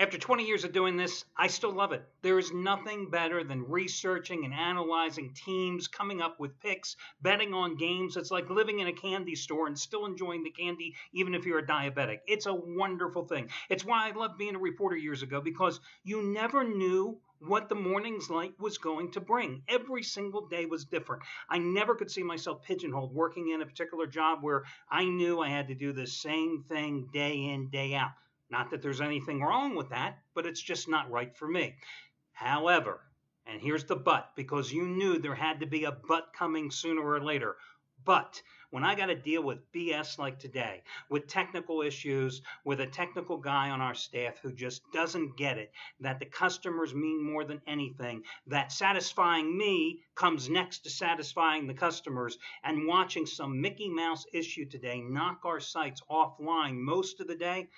After 20 years of doing this, I still love it. There is nothing better than researching and analyzing teams, coming up with picks, betting on games. It's like living in a candy store and still enjoying the candy, even if you're a diabetic. It's a wonderful thing. It's why I loved being a reporter years ago, because you never knew what the morning's light was going to bring. Every single day was different. I never could see myself pigeonholed working in a particular job where I knew I had to do the same thing day in, day out. Not that there's anything wrong with that, but it's just not right for me. However, and here's the but, because you knew there had to be a but coming sooner or later. But when I got to deal with BS like today, with technical issues, with a technical guy on our staff who just doesn't get it, that the customers mean more than anything, that satisfying me comes next to satisfying the customers, and watching some Mickey Mouse issue today knock our sites offline most of the day,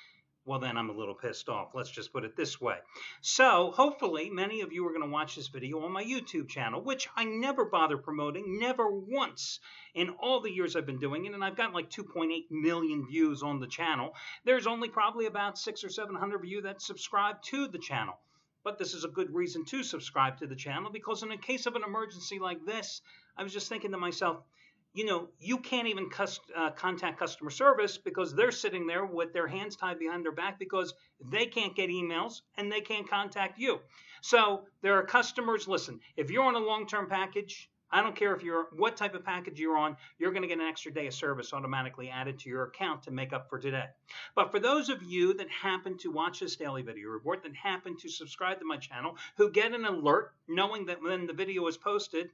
well, then I'm a little pissed off. Let's just put it this way. So hopefully many of you are going to watch this video on my YouTube channel, which I never bother promoting, never once in all the years I've been doing it. And I've got like 2.8 million views on the channel. There's only probably about 600 or 700 of you that subscribe to the channel. But this is a good reason to subscribe to the channel, because in a case of an emergency like this, I was just thinking to myself, you know, you can't even contact customer service because they're sitting there with their hands tied behind their back because they can't get emails and they can't contact you. So there are customers, listen, if you're on a long-term package, I don't care if you're what type of package you're on, you're going to get an extra day of service automatically added to your account to make up for today. But for those of you that happen to watch this daily video report, that happen to subscribe to my channel, who get an alert knowing that when the video is posted,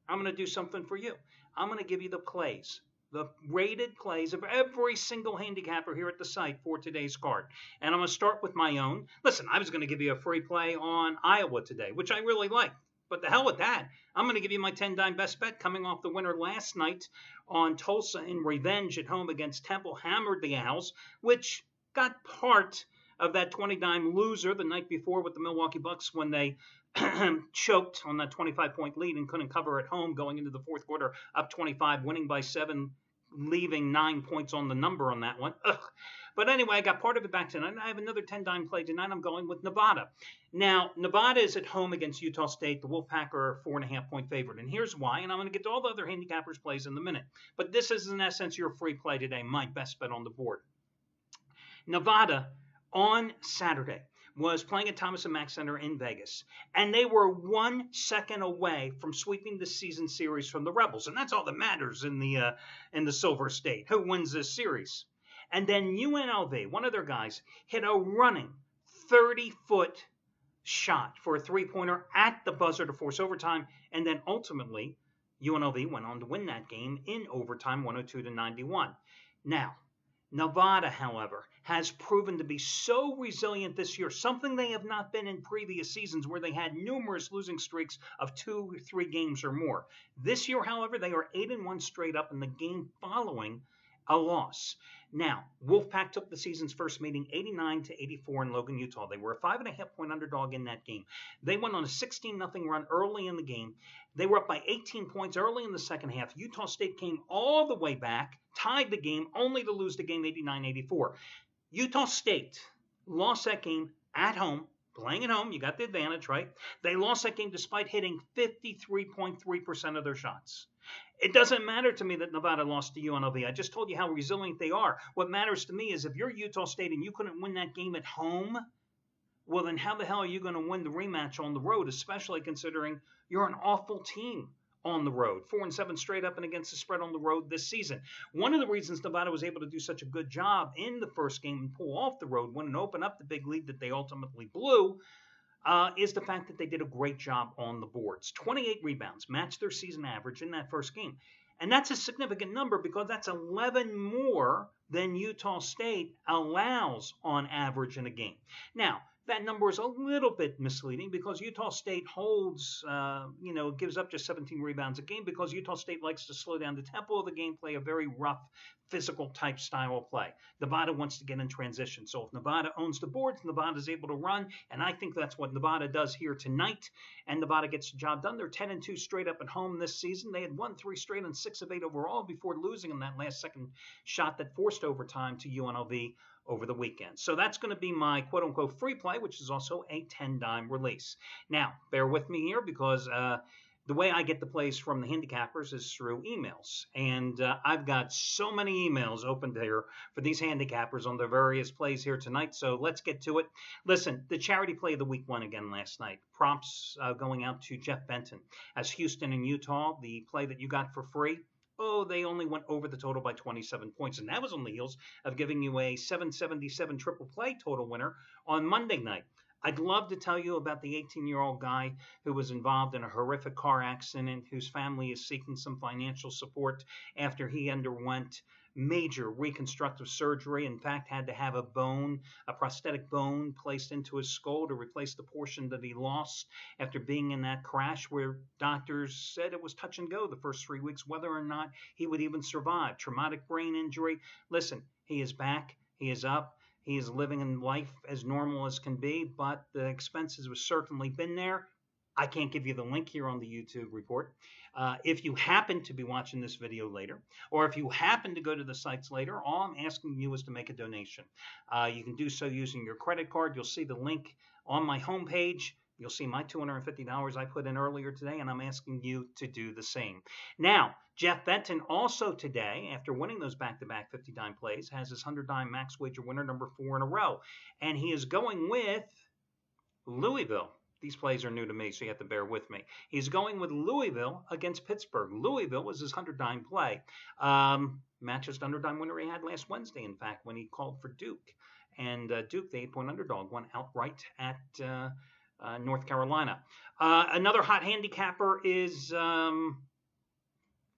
I'm going to do something for you. I'm going to give you the plays, the rated plays of every single handicapper here at the site for today's card. And I'm going to start with my own. Listen, I was going to give you a free play on Iowa today, which I really like. But the hell with that. I'm going to give you my 10-dime best bet coming off the winner last night on Tulsa in revenge at home against Temple. Hammered the Owls, which got part of that 20-dime loser the night before with the Milwaukee Bucks when they choked on that 25-point lead and couldn't cover at home going into the fourth quarter, up 25, winning by 7, leaving 9 points on the number on that one. Ugh. But anyway, I got part of it back tonight. I have another 10-dime play tonight. I'm going with Nevada. Now, Nevada is at home against Utah State. The Wolfpack are a 4.5-point favorite. And here's why. And I'm going to get to all the other handicappers' plays in a minute. But this is, in essence, your free play today, my best bet on the board. Nevada on Saturday was playing at Thomas & Mack Center in Vegas, and they were 1 second away from sweeping the season series from the Rebels, and that's all that matters in the Silver State, who wins this series. And then UNLV, one of their guys, hit a running 30-foot shot for a three-pointer at the buzzer to force overtime, and then ultimately UNLV went on to win that game in overtime, 102-91. Now, Nevada, however, has proven to be so resilient this year, something they have not been in previous seasons where they had numerous losing streaks of 2 or 3 games or more. This year, however, they are 8-1 straight up in the game following a loss. Now, Wolfpack took the season's first meeting 89-84 in Logan, Utah. They were a 5.5-point underdog in that game. They went on a 16-0 run early in the game. They were up by 18 points early in the second half. Utah State came all the way back, tied the game, only to lose the game 89-84. Utah State lost that game at home, playing at home. You got the advantage, right? They lost that game despite hitting 53.3% of their shots. It doesn't matter to me that Nevada lost to UNLV. I just told you how resilient they are. What matters to me is if you're Utah State and you couldn't win that game at home, well, then how the hell are you going to win the rematch on the road, especially considering you're an awful team on the road, 4-7 straight up and against the spread on the road this season. One of the reasons Nevada was able to do such a good job in the first game and pull off the road win and open up the big lead that they ultimately blew is the fact that they did a great job on the boards. 28 rebounds, matched their season average in that first game. And that's a significant number because that's 11 more than Utah State allows on average in a game. Now, that number is a little bit misleading because Utah State holds, gives up just 17 rebounds a game because Utah State likes to slow down the tempo of the game, play a very rough, physical type style of play. Nevada wants to get in transition. So if Nevada owns the boards, Nevada's able to run, and I think that's what Nevada does here tonight, and Nevada gets the job done. They're 10-2 straight up at home this season. They had won 3 straight and 6 of 8 overall before losing in that last second shot that forced overtime to UNLV over the weekend. So that's going to be my quote-unquote free play, which is also a 10-dime release. Now, bear with me here because the way I get the plays from the handicappers is through emails. And I've got so many emails opened here for these handicappers on their various plays here tonight. So let's get to it. Listen, the charity play of the week won again last night. Props going out to Jeff Benton. As Houston and Utah, the play that you got for free, oh, they only went over the total by 27 points. And that was on the heels of giving you a 777 triple play total winner on Monday night. I'd love to tell you about the 18-year-old guy who was involved in a horrific car accident, whose family is seeking some financial support after he underwent major reconstructive surgery. In fact, had to have a prosthetic bone placed into his skull to replace the portion that he lost after being in that crash where doctors said it was touch and go the first 3 weeks, whether or not he would even survive. Traumatic brain injury. Listen, he is back. He is up. He is living in life as normal as can be, but the expenses have certainly been there. I can't give you the link here on the YouTube report. If you happen to be watching this video later, or if you happen to go to the sites later, all I'm asking you is to make a donation. You can do so using your credit card. You'll see the link on my homepage. You'll see my $250 I put in earlier today, and I'm asking you to do the same. Now, Jeff Benton also today, after winning those back-to-back 50-dime plays, has his 100-dime max wager winner number 4 in a row. And he is going with Louisville. These plays are new to me, so you have to bear with me. He's going with Louisville against Pittsburgh. Louisville was his 100-dime play. Matches the 100-dime winner he had last Wednesday, in fact, when he called for Duke. And Duke, the 8-point underdog, won outright at North Carolina. Another hot handicapper is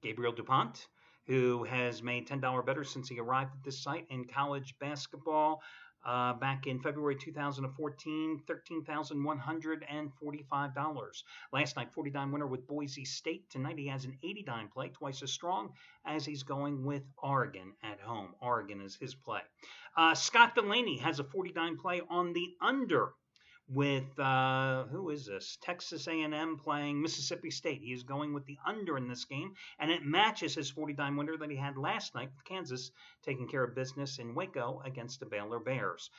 Gabriel DuPont, who has made $10 bettors since he arrived at this site in college basketball. Back in February 2014, $13,145. Last night, 40-dime winner with Boise State. Tonight, he has an 80-dime play, twice as strong as he's going with Oregon at home. Oregon is his play. Scott Delaney has a 40-dime play on the under with, who is this? Texas A&M playing Mississippi State. He is going with the under in this game, and it matches his 40-dime winner that he had last night with Kansas taking care of business in Waco against the Baylor Bears.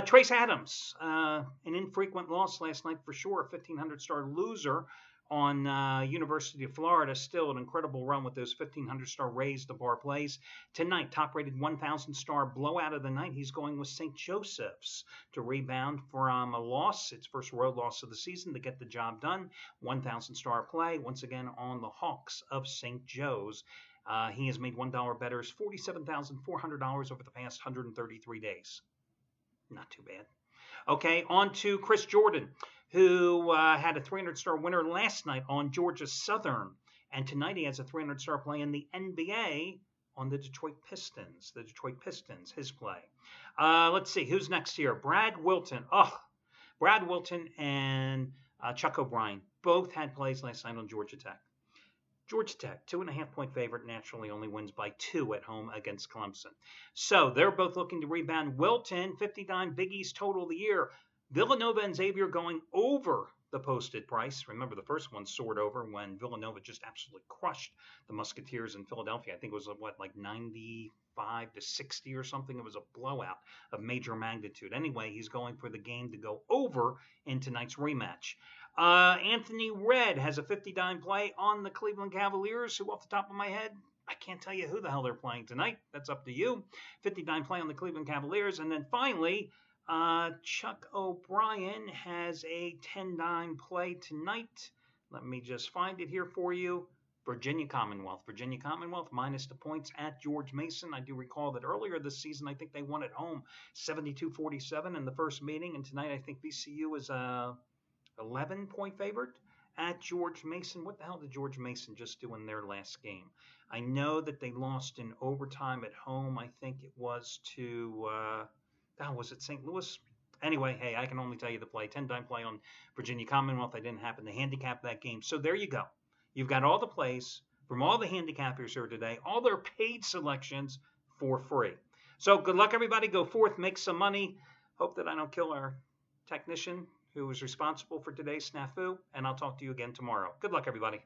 Trace Adams, an infrequent loss last night for sure, a 1,500-star loser on University of Florida. Still an incredible run with those 1,500-star raised the bar plays. Tonight, top-rated 1,000-star blowout of the night. He's going with St. Joseph's to rebound from a loss, its first road loss of the season, to get the job done. 1,000-star play, once again on the Hawks of St. Joe's. He has made $1 bettors $47,400 over the past 133 days. Not too bad. Okay, on to Chris Jordan, who had a 300-star winner last night on Georgia Southern. And tonight he has a 300-star play in the NBA on the Detroit Pistons. The Detroit Pistons, his play. Let's see, who's next here? Brad Wilton. Brad Wilton and Chuck O'Brien both had plays last night on Georgia Tech. Georgia Tech, 2.5-point favorite, naturally only wins by 2 at home against Clemson. So they're both looking to rebound. Wilton, 50-dime Big East total of the year. Villanova and Xavier going over the posted price. Remember, the first one soared over when Villanova just absolutely crushed the Musketeers in Philadelphia. I think it was, like 95-60 or something. It was a blowout of major magnitude. Anyway, he's going for the game to go over in tonight's rematch. Anthony Red has a 50-dime play on the Cleveland Cavaliers, who off the top of my head, I can't tell you who the hell they're playing tonight. That's up to you. 50-dime play on the Cleveland Cavaliers. And then finally, Chuck O'Brien has a 10-dime play tonight. Let me just find it here for you. Virginia Commonwealth. Virginia Commonwealth minus the points at George Mason. I do recall that earlier this season, I think they won at home 72-47 in the first meeting. And tonight, I think VCU is a 11-point favorite at George Mason. What the hell did George Mason just do in their last game? I know that they lost in overtime at home. I think it was to... was it St. Louis? Anyway, hey, I can only tell you the play. 10-dime play on Virginia Commonwealth. I didn't happen to handicap that game. So there you go. You've got all the plays from all the handicappers here today, all their paid selections for free. So good luck, everybody. Go forth, make some money. Hope that I don't kill our technician who was responsible for today's snafu, and I'll talk to you again tomorrow. Good luck, everybody.